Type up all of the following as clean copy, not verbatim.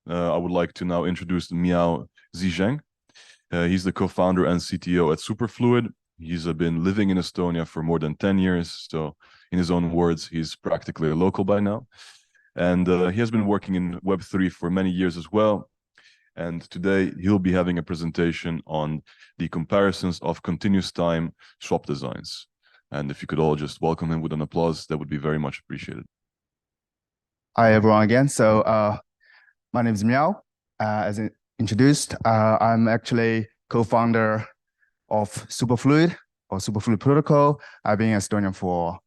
I would like to now introduce Miao Zhicheng. He's the co-founder and CTO at Superfluid. He's been living in Estonia for more than 10 years. So in his own words, he's practically a local by now. And he has been working in Web3 for many years as well. And today he'll be having a presentation on the comparisons of continuous time swap designs. And if you could all just welcome him with an applause, that would be very much appreciated. Hi, everyone, again. So my name is Miao. As introduced, I'm actually co-founder of Superfluid or Superfluid Protocol. I've been in Estonia for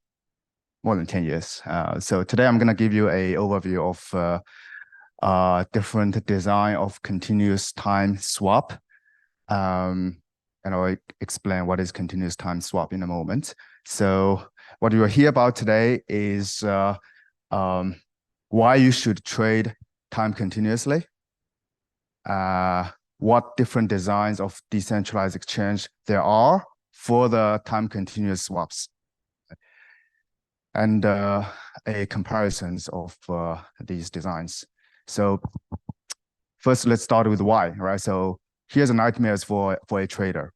more than 10 years. So today I'm going to give you an overview of different design of continuous time swap. And I'll explain what is continuous time swap in a moment. So what you will hear about today is why you should trade time continuously, what different designs of decentralized exchange there are for the time continuous swaps, and a comparisons of these designs. So first, let's start with why, right? So here's a nightmares for a trader.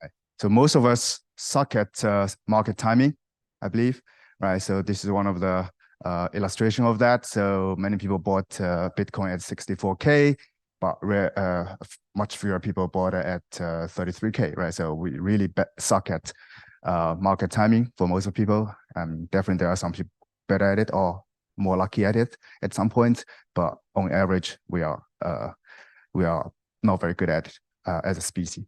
Right? So most of us suck at market timing, I believe, right? So this is one of the illustration of that. So many people bought Bitcoin at 64K, but much fewer people bought it at 33K, right? So we really suck at market timing for most of people. Definitely there are some people better at it or more lucky at it at some point, but on average, we are not very good at it as a species.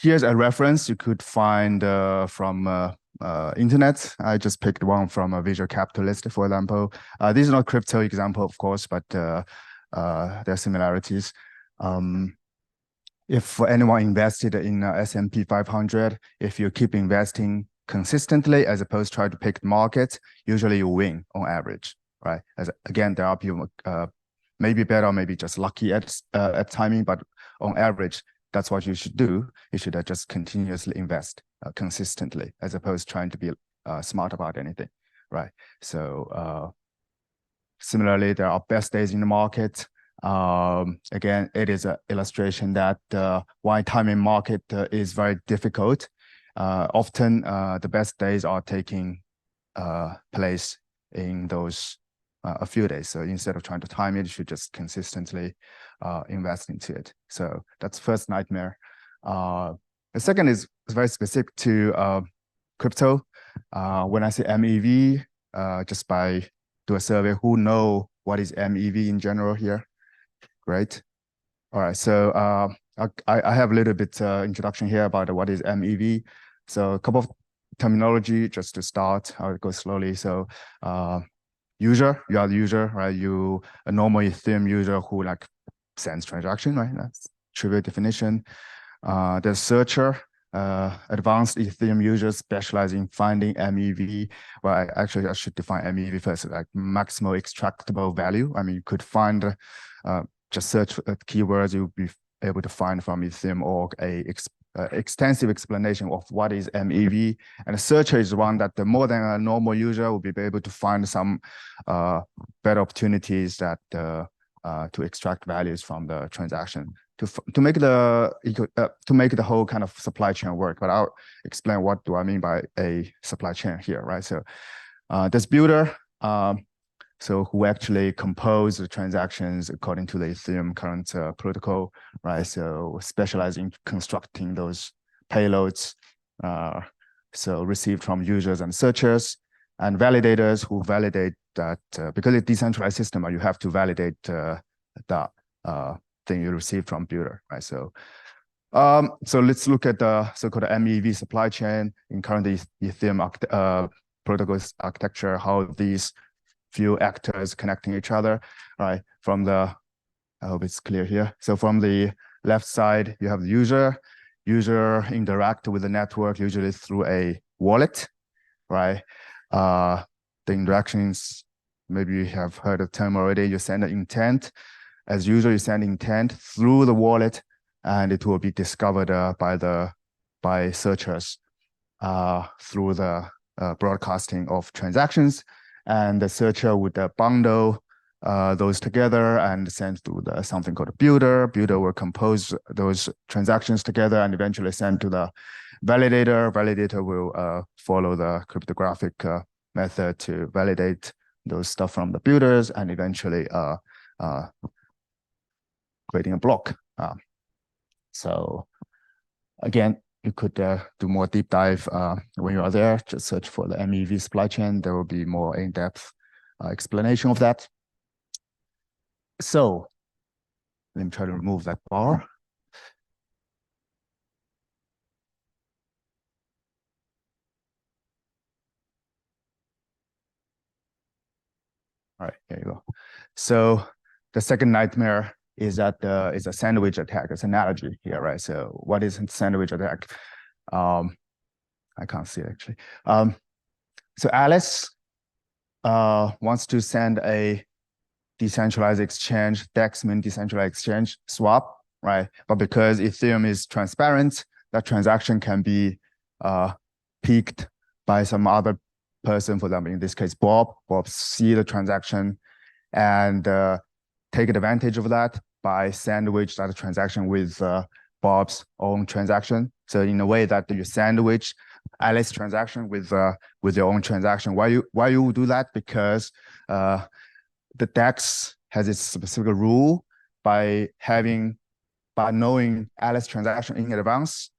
Here's a reference you could find from internet. I just picked one from a Visual Capitalist, for example. This is not crypto example, of course, but there are similarities. If anyone invested in S&P 500, if you keep investing consistently as opposed to try to pick the market, usually you win on average, right? Again, there are people maybe better, maybe just lucky at timing, but on average, that's what you should do. You should just continuously invest consistently as opposed to trying to be smart about anything, right? So similarly, there are best days in the market. Again, it is an illustration that why timing market is very difficult. Often the best days are taking place in those a few days. So instead of trying to time it, you should just consistently invest into it. So that's first nightmare. The second is very specific to crypto. When I say MEV, just by do a survey, who know what is MEV in general here? Great. All right. So I have a little bit introduction here about what is MEV. So a couple of terminology just to start. I'll go slowly. So user, you are the user, right? You a normal Ethereum user who like sends transaction, right? That's trivial definition. The searcher, advanced Ethereum users specialize in finding MEV. Well, I should define MEV first, like maximal extractable value. I mean, you could find, just search keywords, you'll be able to find from Ethereum org a extensive explanation of what is MEV. And the searcher is one that the more than a normal user will be able to find some better opportunities that to extract values from the transaction to make the whole kind of supply chain work. But I'll explain what do I mean by a supply chain here, right? So this builder, so who actually compose the transactions according to the Ethereum current protocol, right? So specialize in constructing those payloads, so received from users and searchers, and validators who validate that because it's a decentralized system, you have to validate that thing you receive from builder, right? So so let's look at the so-called MEV supply chain in current Ethereum protocols architecture, how these few actors connecting each other, right? From the, I hope it's clear here. So from the left side, you have the user interact with the network, usually through a wallet, right? The interactions, maybe you have heard the term already, you send an intent. As usual, you send intent through the wallet and it will be discovered by searchers through the broadcasting of transactions. And the searcher would bundle those together and send to the something called a builder. Builder will compose those transactions together and eventually send to the validator. Validator will follow the cryptographic method to validate those stuff from the builders and eventually creating a block. So again, you could do more deep dive when you are there. Just search for the MEV supply chain. There will be more in-depth explanation of that. So let me try to remove that bar. All right, here you go. So the second nightmare is that is a sandwich attack. It's an analogy here, right? So what is a sandwich attack? I can't see it actually. So Alice wants to send a decentralized exchange, DEX means decentralized exchange swap, right? But because Ethereum is transparent, that transaction can be peaked by some other person, for example, in this case, Bob. Bob see the transaction and take advantage of that by sandwich that transaction with Bob's own transaction. So in a way that you sandwich Alice transaction with your own transaction. Why you do that? Because the DEX has its specific rule by knowing Alice transaction in advance.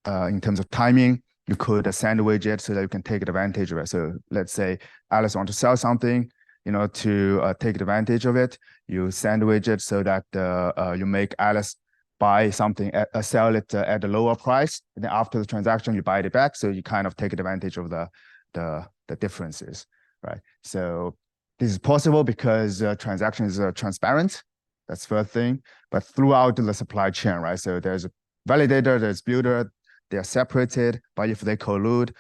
In terms of timing, you could sandwich it so that you can take advantage of it. So let's say Alice wants to sell something, to take advantage of it, you sandwich it so that you make Alice buy something, sell it at a lower price, and then after the transaction, you buy it back. So you kind of take advantage of the differences, right? So this is possible because transaction is transparent. That's the first thing. But throughout the supply chain, right? So there's a validator, there's builder, they are separated. But if they collude,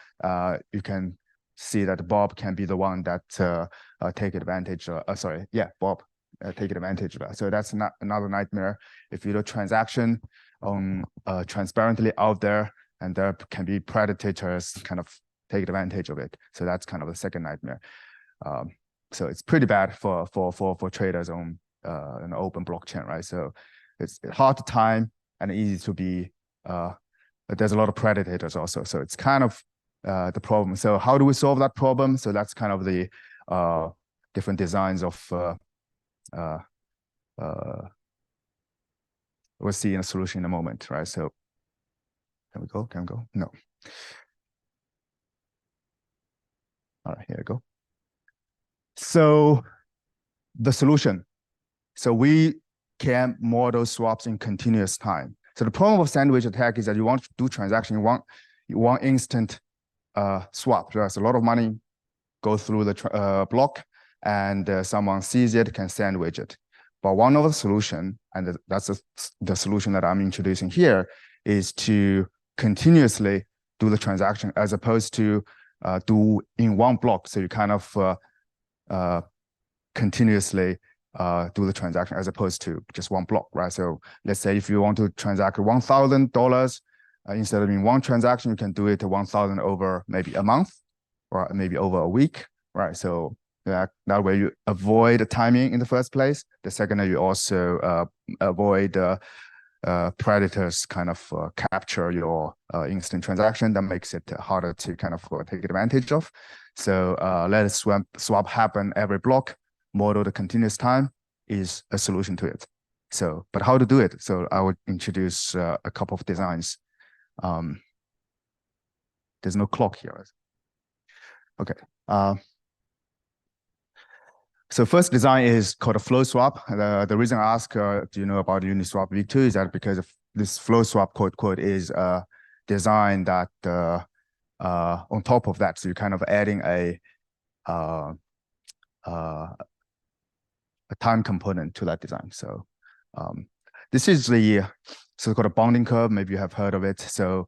you can see that Bob can be the one that take advantage. Bob take advantage of that. So that's not another nightmare. If you do a transaction on transparently out there, and there can be predators kind of take advantage of it. So that's kind of the second nightmare. So it's pretty bad for traders on an open blockchain, right? So it's hard to time and easy to be. But there's a lot of predators also. So it's kind of the problem. So how do we solve that problem? So that's kind of the different designs of. We'll see in a solution in a moment, right? So can we go? Can we go? No. All right, here we go. So the solution. So we can model swaps in continuous time. So the problem of sandwich attack is that you want to do transaction, you want instant swap. There's a lot of money go through the block, and someone sees it, can sandwich it. But one of the solution, and that's the solution that I'm introducing here, is to continuously do the transaction as opposed to do in one block. So you kind of continuously do the transaction as opposed to just one block, right? So let's say if you want to transact $1,000 instead of in one transaction, you can do it 1,000 over maybe a month or maybe over a week, right? So that way you avoid the timing in the first place. The second, you also avoid predators kind of capture your instant transaction. That makes it harder to kind of take advantage of. So let a swap happen every block. Model the continuous time is a solution to it. So, but how to do it? So I would introduce a couple of designs. There's no clock here. Okay. So first design is called a flow swap. The reason I ask, do you know about Uniswap v2 is that because of this flow swap quote is a design that on top of that, so you're kind of adding a time component to that design. So this is the so-called a bonding curve. Maybe you have heard of it. So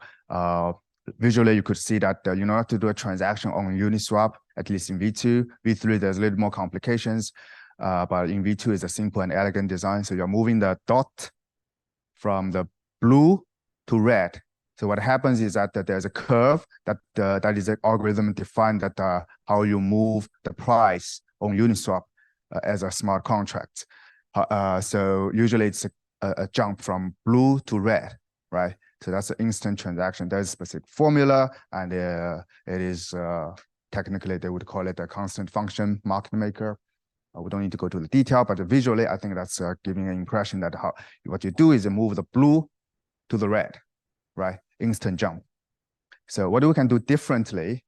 visually, you could see that you know how to do a transaction on Uniswap, at least in V2. V3, there's a little more complications, but in V2 is a simple and elegant design. So you're moving the dot from the blue to red. So what happens is that there's a curve that is an algorithm defined that how you move the price on Uniswap as a smart contract. So usually it's a jump from blue to red, right? So that's an instant transaction. There's a specific formula, and it is technically they would call it a constant function market maker. We don't need to go to the detail, but visually, I think that's giving an impression that what you do is you move the blue to the red, right? Instant jump. So what we can do differently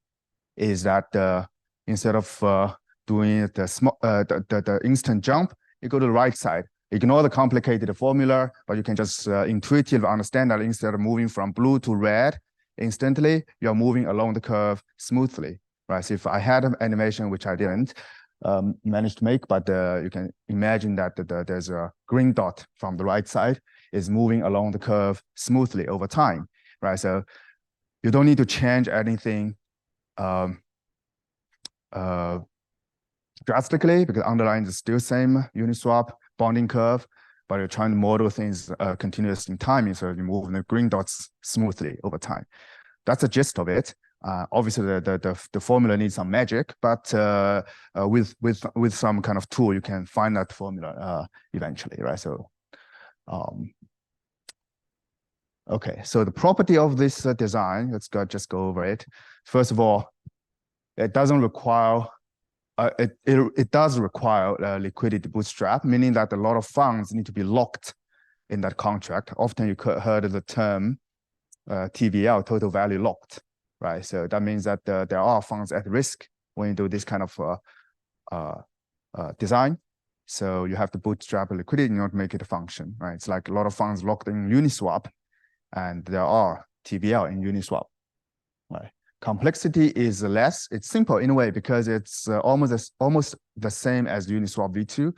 is that instead of doing the instant jump, you go to the right side. Ignore the complicated formula, but you can just intuitively understand that instead of moving from blue to red instantly, you're moving along the curve smoothly, right? So if I had an animation, which I didn't manage to make, but you can imagine that there's a green dot from the right side is moving along the curve smoothly over time, right? So you don't need to change anything drastically because underlying is still same Uniswap bonding curve, but you're trying to model things continuous in time, so you move the green dots smoothly over time. That's the gist of it. Obviously, the formula needs some magic, but with some kind of tool, you can find that formula eventually, right? So, okay. So the property of this design, let's just go over it. First of all, it doesn't require. It does require a liquidity bootstrap, meaning that a lot of funds need to be locked in that contract. Often you heard of the term TVL, total value locked, right? So that means that there are funds at risk when you do this kind of design. So you have to bootstrap a liquidity in order to make it a function, right? It's like a lot of funds locked in Uniswap, and there are TVL in Uniswap, right? Complexity is less. It's simple in a way because it's almost the same as Uniswap v2.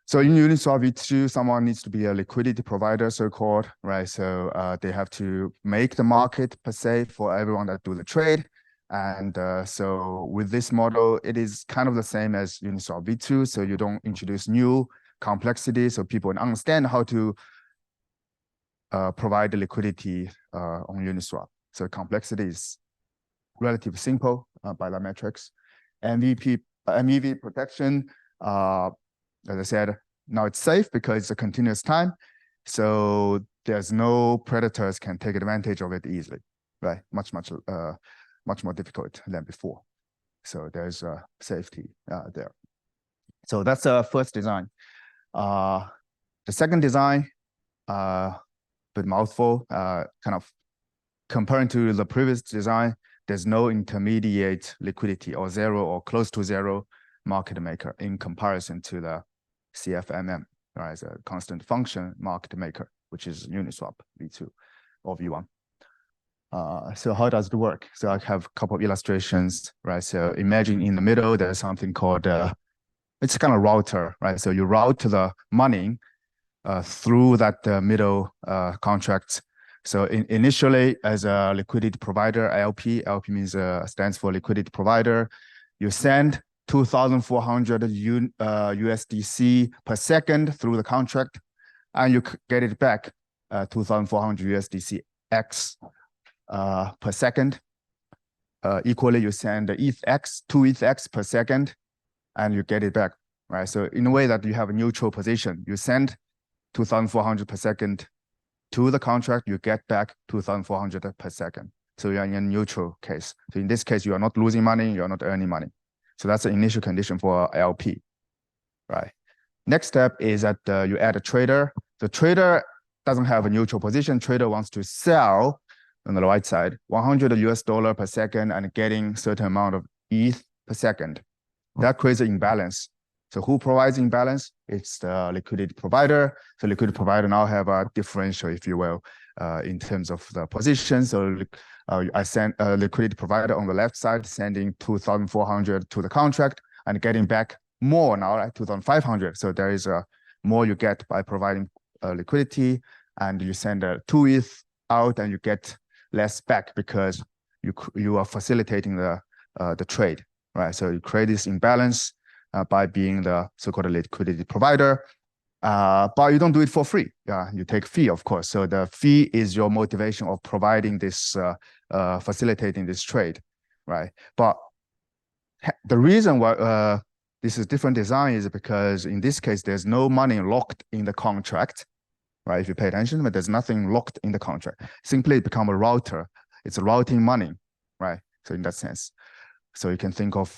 So in Uniswap v2, someone needs to be a liquidity provider, so-called, right? So they have to make the market per se for everyone that do the trade. And so with this model, it is kind of the same as Uniswap v2. So you don't introduce new complexity, so people understand how to provide the liquidity on Uniswap. So complexity is relatively simple by the metrics. MEV protection, as I said, now it's safe because it's a continuous time. So there's no predators can take advantage of it easily, right? Much more difficult than before. So there's safety there. So that's the first design. The second design, bit mouthful, kind of comparing to the previous design, there's no intermediate liquidity or zero or close to zero market maker in comparison to the CFMM, right? As a constant function market maker, which is Uniswap v2 or v1. So how does it work? So I have a couple of illustrations, right? So imagine in the middle, there's something called, it's kind of router, right? So you route the money through that middle contract. So initially, as a liquidity provider, LP means stands for liquidity provider, you send 2,400 USDC per second through the contract, and you get it back 2,400 USDC X per second. Equally, you send ETHX, 2 ETHX per second, and you get it back, right? So in a way that you have a neutral position, you send 2,400 per second to the contract, you get back 2,400 per second. So you're in a neutral case. So in this case, you are not losing money, you're not earning money. So that's the initial condition for LP, right? Next step is that you add a trader. The trader doesn't have a neutral position. Trader wants to sell on the right side, $100 per second and getting certain amount of ETH per second. That creates an imbalance. So who provides imbalance? It's the liquidity provider. So liquidity provider now have a differential, if you will, in terms of the position. So I send a liquidity provider on the left side, sending 2,400 to the contract and getting back more now, right? 2,500. So there is a more you get by providing liquidity, and you send 2 ETH out and you get less back because you are facilitating the trade, right? So you create this imbalance by being the so-called liquidity provider, but you don't do it for free. Yeah, you take fee, of course. So the fee is your motivation of providing this, facilitating this trade, right? But the reason why this is different design is because in this case, there's no money locked in the contract, right? If you pay attention, but there's nothing locked in the contract. Simply become a router. It's routing money, right? So in that sense, so you can think of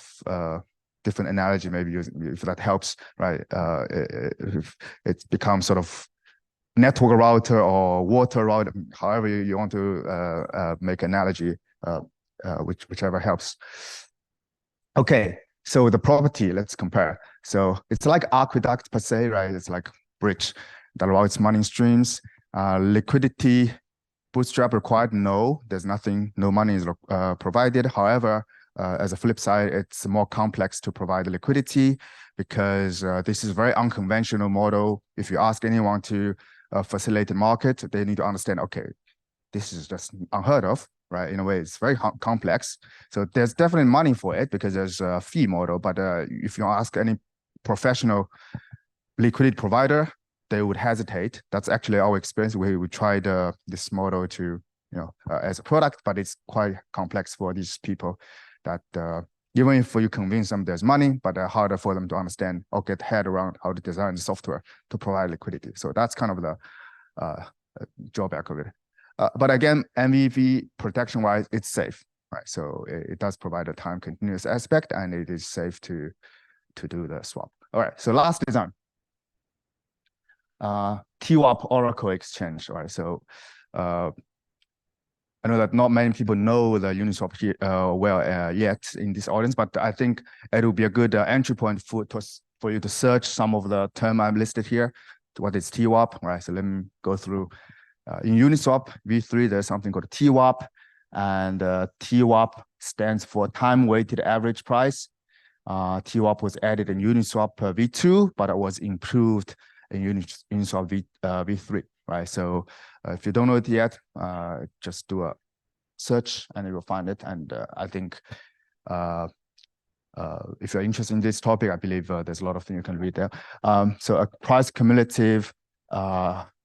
different analogy, maybe if that helps, right? It becomes sort of network router or water router, however you want to make analogy, whichever helps. Okay, so the property, let's compare. So it's like aqueduct per se, right? It's like bridge that routes money streams. Liquidity bootstrap required? No, there's nothing, no money is provided. However, as a flip side, it's more complex to provide the liquidity because this is a very unconventional model. If you ask anyone to facilitate the market, they need to understand, okay, this is just unheard of, right? In a way, it's very complex. So there's definitely money for it because there's a fee model. But if you ask any professional liquidity provider, they would hesitate. That's actually our experience. We tried this model to, as a product, but it's quite complex for these people that even if you convince them there's money, but harder for them to understand or get head around how to design the software to provide liquidity. So that's kind of the drawback of it. But again, MVP protection-wise, it's safe, right? So it does provide a time continuous aspect, and it is safe to do the swap. All right, so last design. TWAP Oracle Exchange, right? So I know that not many people know the Uniswap yet in this audience, but I think it will be a good entry point for you to search some of the term I've listed here. What is TWAP, right? So let me go through. In Uniswap v3, there's something called TWAP, and TWAP stands for time-weighted average price. TWAP was added in Uniswap v2, but it was improved in Uniswap v3, right? So if you don't know it yet, just do a search and you will find it. And I think if you're interested in this topic, I believe there's a lot of things you can read there. So a price cumulative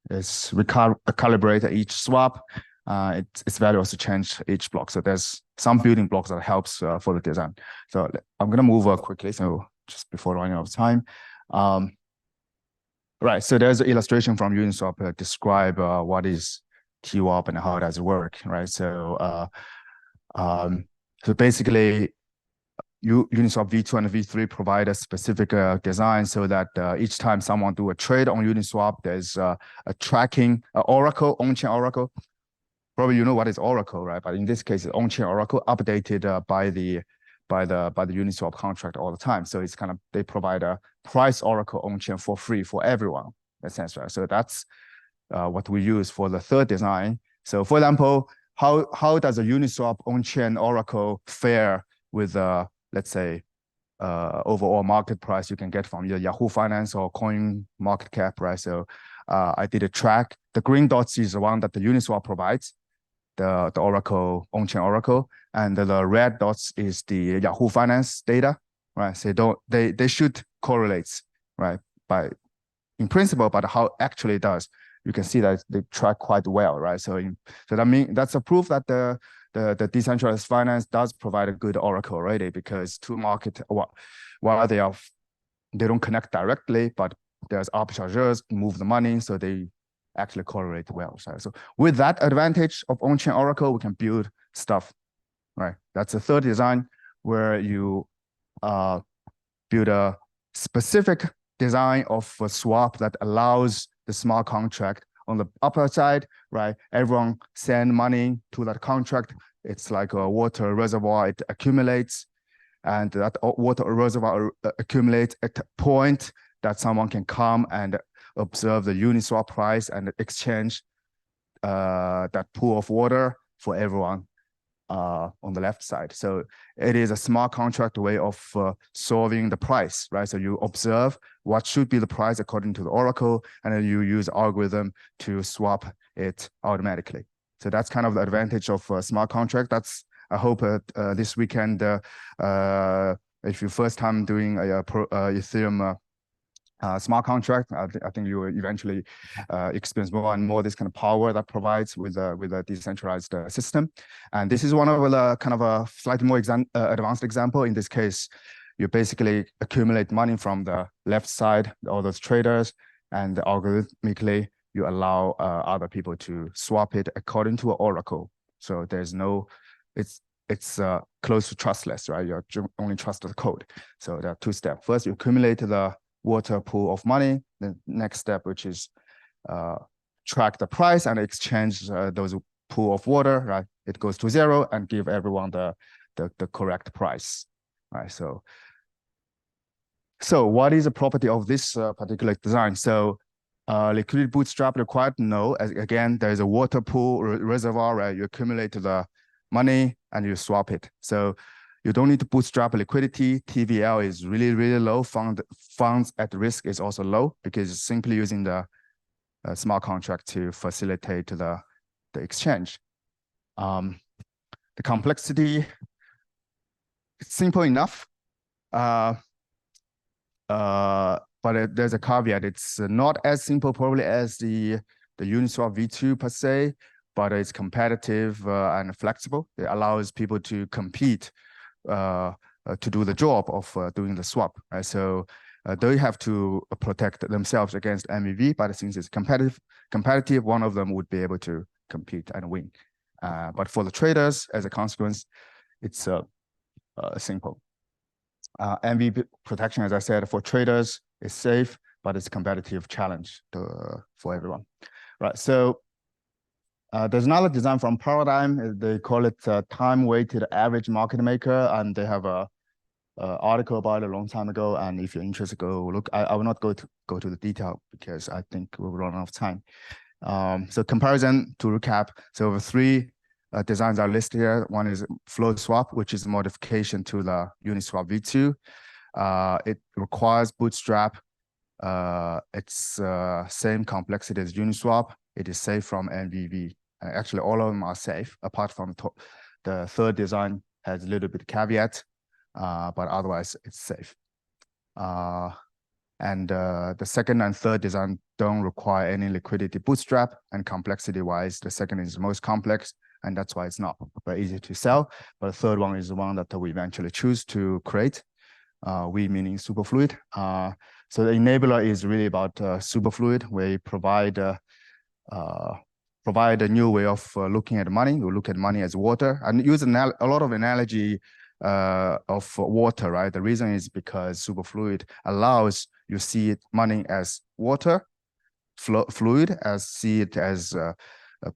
is recalibrated each swap. Its value also change each block. So there's some building blocks that helps for the design. So I'm gonna move quickly. So just before running out of time. Right, so there's an illustration from Uniswap describe what is TWAP and how does it work, right? So so basically, Uniswap v2 and v3 provide a specific design so that each time someone do a trade on Uniswap, there's a tracking Oracle, on-chain Oracle. Probably you know what is Oracle, right? But in this case, it's on-chain Oracle updated by the Uniswap contract all the time. So it's kind of, they provide a price Oracle on-chain for free for everyone, in a sense, right? So that's what we use for the third design. So for example, how does a Uniswap on-chain Oracle fare with let's say overall market price you can get from your Yahoo Finance or Coin Market Cap, right? So I did a track. The green dots is the one that the Uniswap provides, the Oracle, on-chain Oracle, and the red dots is the Yahoo Finance data, right? So they should correlate, right? In principle, but how actually it does, you can see that they track quite well, right? So that means that's a proof that the decentralized finance does provide a good Oracle already, because two market, while they don't connect directly, but there's arbitrageurs move the money, so they actually correlate well. So with that advantage of on-chain Oracle, we can build stuff, right? That's the third design where you build a specific design of a swap that allows the smart contract on the upper side, right? Everyone send money to that contract. It's like a water reservoir, it accumulates, and that water reservoir accumulates at a point that someone can come and observe the Uniswap price and exchange that pool of water for everyone on the left side. So it is a smart contract way of solving the price, right? So you observe what should be the price according to the Oracle, and then you use algorithm to swap it automatically. So that's kind of the advantage of a smart contract. That's, I hope this weekend, if you're first time doing a Ethereum smart contract, I think you will eventually experience more and more this kind of power that provides with a decentralized system. And this is one of the kind of a slightly more advanced example. In this case, you basically accumulate money from the left side, all those traders, and algorithmically you allow other people to swap it according to an oracle. So there's no, it's close to trustless, right? You only trust the code. So there are two steps. First, you accumulate the water pool of money. The next step, which is track the price and exchange those pool of water, right? It goes to zero and give everyone the correct price, right? So what is the property of this particular design? So liquidity bootstrap required? No. Again, there is a water pool reservoir, right? You accumulate the money and you swap it. So you don't need to bootstrap liquidity. TVL is really, really low. Funds at risk is also low because it's simply using the smart contract to facilitate the exchange. The complexity, it's simple enough. But there's a caveat. It's not as simple probably as the Uniswap V2 per se, but it's competitive and flexible. It allows people to compete to do the job of doing the swap, right? So they have to protect themselves against MEV, but since it's competitive, one of them would be able to compete and win. But for the traders, as a consequence, it's simple. MEV protection, as I said, for traders is safe, but it's a competitive challenge for everyone, right? So there's another design from Paradigm. They call it time-weighted average market maker, and they have a article about it a long time ago. And if you're interested, go look. I will not go to the detail because I think we'll run out of time. So comparison to recap. So the three designs are listed here. One is float swap, which is a modification to the Uniswap V2. It requires bootstrap. It's same complexity as Uniswap. It is safe from MVV. Actually, all of them are safe, apart from the third design has a little bit caveat, but otherwise it's safe. And the second and third design don't require any liquidity bootstrap, and complexity-wise, the second is the most complex, and that's why it's not very easy to sell. But the third one is the one that we eventually choose to create. We meaning Superfluid. So the enabler is really about Superfluid. We provide a new way of looking at money. We look at money as water and use a lot of analogy of water, right? The reason is because Superfluid allows you see money as water, fluid as see it as a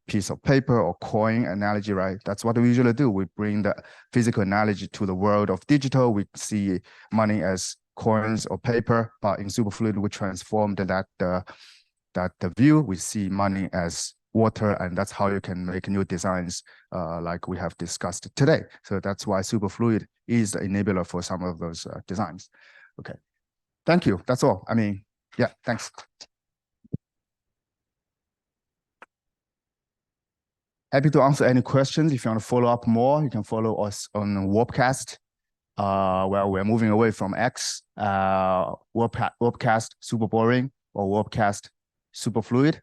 piece of paper or coin analogy, right? That's what we usually do. We bring the physical analogy to the world of digital. We see money as coins or paper, but in Superfluid, we transformed that view. We see money as water, and that's how you can make new designs like we have discussed today. So that's why Superfluid is the enabler for some of those designs. Okay, thank you. That's all. I mean, yeah, thanks. Happy to answer any questions. If you want to follow up more, you can follow us on Warpcast. Well, we're moving away from X, Warpcast Super Boring or Warpcast Superfluid.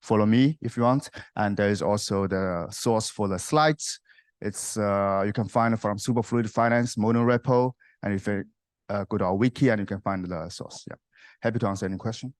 Follow me if you want. And there is also the source for the slides. It's you can find it from Superfluid Finance monorepo. And if you go to our wiki, and you can find the source. Yeah, happy to answer any question.